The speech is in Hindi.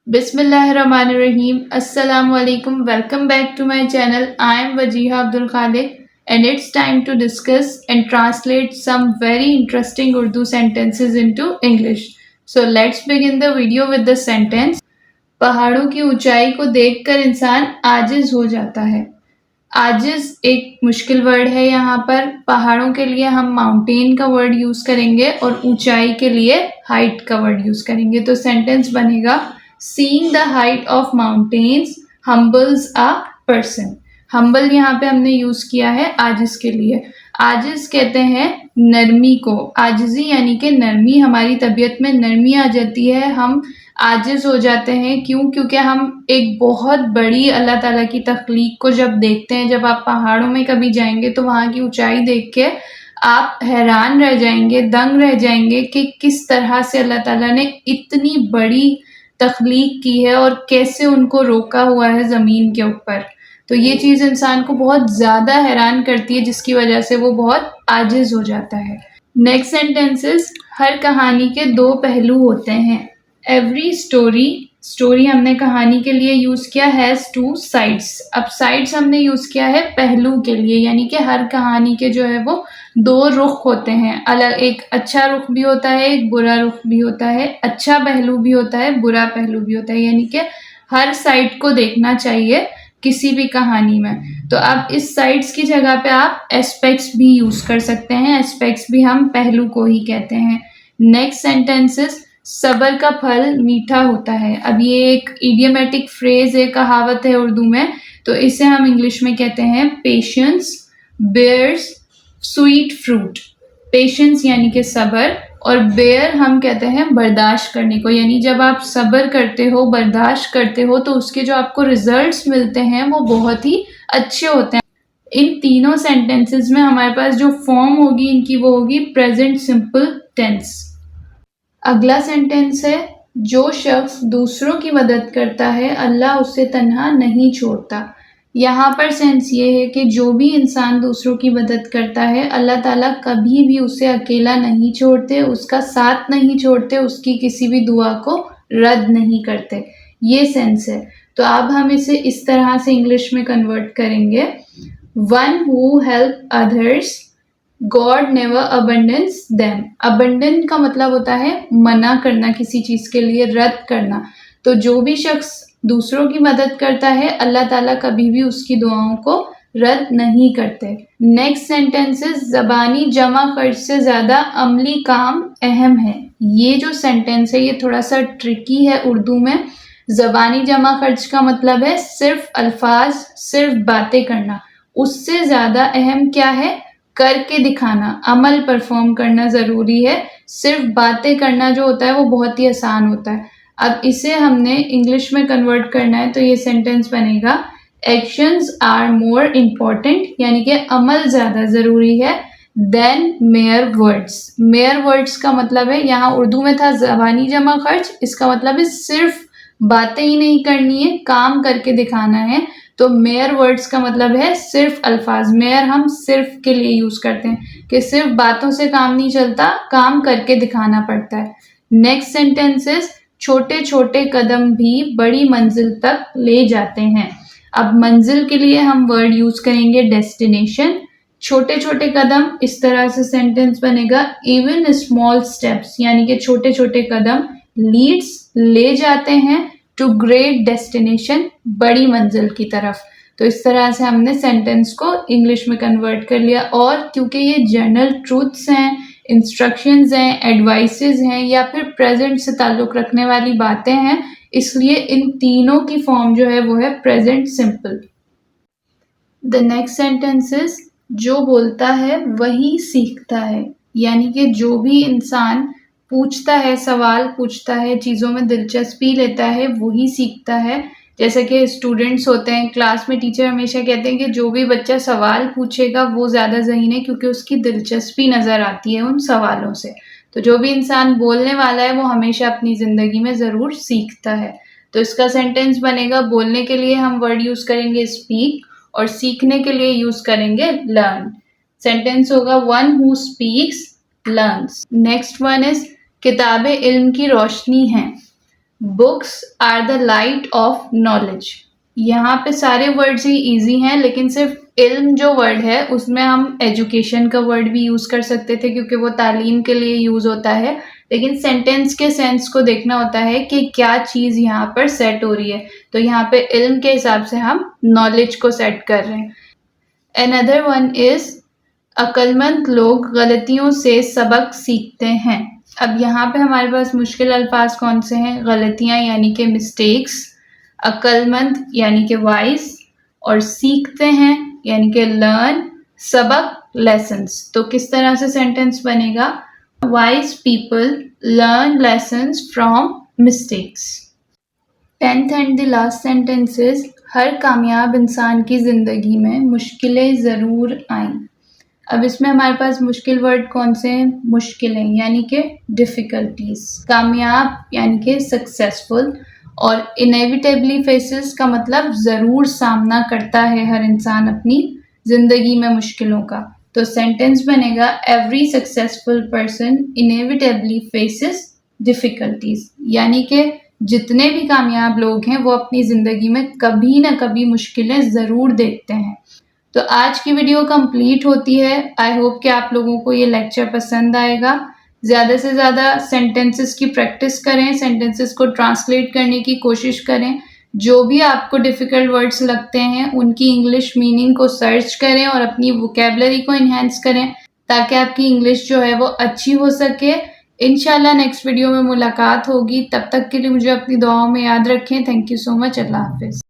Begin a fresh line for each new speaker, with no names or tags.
Bismillahirrahmanirrahim. Assalamu alaikum. Welcome back to my channel. I am Wajiha Abdul Khalik and it's time to discuss and translate some very interesting Urdu sentences into English. So let's begin the video with the sentence. पहाड़ों की ऊंचाई को देखकर इंसान आजिज हो जाता है. आजिज एक मुश्किल वर्ड है. यहाँ पर पहाड़ों के लिए हम माउंटेन का वर्ड यूज करेंगे और ऊंचाई के लिए हाइट का वर्ड यूज करेंगे. तो सेंटेंस बनेगा seeing the height of mountains हम्बल्स a person. Humble यहाँ पे हमने यूज किया है आजिज के लिए. आजिज कहते हैं नरमी को. आजिजी यानी कि नरमी. हमारी तबीयत में नरमी आ जाती है, हम आजिज हो जाते हैं. क्यों? क्योंकि हम एक बहुत बड़ी अल्लाह ताला की तख्लीक को जब देखते हैं. जब आप पहाड़ों में कभी जाएंगे तो वहाँ की ऊंचाई देख के आप हैरान रह जाएंगे, दंग रह जाएंगे कि किस तरह से अल्लाह ताला ने इतनी बड़ी तख्लीक की है और कैसे उनको रोका हुआ है ज़मीन के ऊपर. तो ये चीज़ इंसान को बहुत ज़्यादा हैरान करती है, जिसकी वजह से वो बहुत आजिज हो जाता है. Next sentences. हर कहानी के दो पहलू होते हैं. एवरी स्टोरी हमने कहानी के लिए यूज किया हैज टू साइड्स. अब साइड्स हमने यूज किया है पहलू के लिए, यानी कि हर कहानी के जो है वो दो रुख होते हैं. अलग, एक अच्छा रुख भी होता है, एक बुरा रुख भी होता है. अच्छा पहलू भी होता है, बुरा पहलू भी होता है. यानी कि हर साइड को देखना चाहिए किसी भी कहानी में. तो अब इस साइड्स की जगह पे आप एस्पेक्ट्स भी यूज कर सकते हैं. एस्पेक्ट्स भी हम पहलू को ही कहते हैं. Next sentences. सबर का फल मीठा होता है. अब ये एक इडियमेटिक फ्रेज है, कहावत है उर्दू में. तो इसे हम इंग्लिश में कहते हैं patience bears sweet fruit. Patience यानी कि सबर, और बेयर हम कहते हैं बर्दाश्त करने को. यानी जब आप सबर करते हो, बर्दाश्त करते हो, तो उसके जो आपको रिजल्ट्स मिलते हैं वो बहुत ही अच्छे होते हैं. इन तीनों सेंटेंसेस में हमारे पास जो फॉर्म होगी इनकी वो होगी प्रेजेंट सिंपल टेंस. अगला सेंटेंस है जो शख्स दूसरों की मदद करता है अल्लाह उसे तन्हा नहीं छोड़ता. यहाँ पर सेंस ये है कि जो भी इंसान दूसरों की मदद करता है अल्लाह ताला कभी भी उसे अकेला नहीं छोड़ते, उसका साथ नहीं छोड़ते, उसकी किसी भी दुआ को रद्द नहीं करते. ये सेंस है. तो अब हम इसे इस तरह से इंग्लिश में कन्वर्ट करेंगे. One who help others God never abundance them. Abandon का मतलब होता है मना करना, किसी चीज के लिए रद्द करना. तो जो भी शख्स दूसरों की मदद करता है अल्लाह ताला कभी भी उसकी दुआओं को रद्द नहीं करते. Next sentences. ज़बानी जमा खर्च से ज्यादा अमली काम अहम है. ये जो सेंटेंस है ये थोड़ा सा ट्रिकी है उर्दू में. ज़बानी जमा खर्च का मतलब है सिर्फ अल्फाज, सिर्फ बातें करना. उससे ज्यादा अहम क्या है? करके दिखाना, अमल परफॉर्म करना ज़रूरी है. सिर्फ बातें करना जो होता है वो बहुत ही आसान होता है. अब इसे हमने इंग्लिश में कन्वर्ट करना है तो ये सेंटेंस बनेगा एक्शंस आर मोर इम्पॉर्टेंट, यानी कि अमल ज़्यादा ज़रूरी है than mere words. Mere words का मतलब है, यहाँ उर्दू में था ज़बानी जमा खर्च, इसका मतलब है सिर्फ बातें ही नहीं करनी है, काम करके दिखाना है. तो मेयर वर्ड्स का मतलब है सिर्फ अल्फाज. मेयर हम सिर्फ के लिए यूज करते हैं कि सिर्फ बातों से काम नहीं चलता, काम करके दिखाना पड़ता है. Next sentences. छोटे छोटे कदम भी बड़ी मंजिल तक ले जाते हैं. अब मंजिल के लिए हम वर्ड यूज करेंगे डेस्टिनेशन. छोटे छोटे कदम, इस तरह से सेंटेंस बनेगा इवन स्मॉल स्टेप्स, यानी कि छोटे छोटे कदम लीड्स ले जाते हैं टू ग्रेट डेस्टिनेशन, बड़ी मंजिल की तरफ. तो इस तरह से हमने सेंटेंस को इंग्लिश में कन्वर्ट कर लिया. और क्योंकि ये जनरल ट्रूथ्स हैं, इंस्ट्रक्शंस हैं, एडवाइसेस हैं या फिर प्रेजेंट से ताल्लुक़ रखने वाली बातें हैं, इसलिए इन तीनों की फॉर्म जो है वो है present simple. The next sentences. जो बोलता है वही सीखता है. यानी कि जो भी इंसान पूछता है, सवाल पूछता है, चीज़ों में दिलचस्पी लेता है, वही सीखता है. जैसे कि स्टूडेंट्स होते हैं क्लास में, टीचर हमेशा कहते हैं कि जो भी बच्चा सवाल पूछेगा वो ज़्यादा ज़हीन है, क्योंकि उसकी दिलचस्पी नज़र आती है उन सवालों से. तो जो भी इंसान बोलने वाला है वो हमेशा अपनी ज़िंदगी में ज़रूर सीखता है. तो इसका सेंटेंस बनेगा, बोलने के लिए हम वर्ड यूज़ करेंगे स्पीक और सीखने के लिए यूज़ करेंगे लर्न. सेंटेंस होगा one who speaks learns. Next one is किताबें इल्म की रोशनी हैं. Books are the light of knowledge. यहाँ पे सारे वर्ड्स ही इजी हैं, लेकिन सिर्फ इल्म जो वर्ड है उसमें हम एजुकेशन का वर्ड भी यूज कर सकते थे क्योंकि वो तालीम के लिए यूज होता है, लेकिन सेंटेंस के सेंस को देखना होता है कि क्या चीज यहाँ पर सेट हो रही है। तो यहाँ पे इल्म के हिसाब से हम नॉलेज को सेट कर रहे हैं। अनदर वन इज अक्लमंद लोग गलतियों से सबक सीखते हैं। अब यहाँ पे हमारे पास मुश्किल अल्फाज कौन से हैं? गलतियाँ यानी कि मिस्टेक्स, अक्लमंद यानी कि वाइज, और सीखते हैं यानी कि लर्न, सबक लेसन्स। तो किस तरह से सेंटेंस बनेगा? Wise people learn lessons from mistakes. 10th and the last sentence is हर कामयाब इंसान की ज़िंदगी में मुश्किलें ज़रूर आएं। अब इसमें हमारे पास मुश्किल वर्ड कौन से हैं? मुश्किलें यानी कि डिफ़िकल्टीज, कामयाब यानी कि सक्सेसफुल, और इनेविटेबली फेसेस का मतलब ज़रूर सामना करता है हर इंसान अपनी ज़िंदगी में मुश्किलों का। तो सेंटेंस बनेगा every successful person inevitably faces difficulties, यानी कि जितने भी कामयाब लोग हैं वो अपनी ज़िंदगी में कभी ना कभी मुश्किलें ज़रूर देखते हैं। तो आज की वीडियो कंप्लीट होती है। आई होप कि आप लोगों को ये लेक्चर पसंद आएगा। ज़्यादा से ज़्यादा सेंटेंसेस की प्रैक्टिस करें, सेंटेंसेस को ट्रांसलेट करने की कोशिश करें। जो भी आपको डिफ़िकल्ट वर्ड्स लगते हैं उनकी इंग्लिश मीनिंग को सर्च करें और अपनी वोकेबलरी को इन्हेंस करें ताकि आपकी इंग्लिश जो है वो अच्छी हो सके। इंशाल्लाह नेक्स्ट वीडियो में मुलाकात होगी। तब तक के लिए मुझे अपनी दुआओं में याद रखें। Thank you so much. अल्लाह हाफिज़।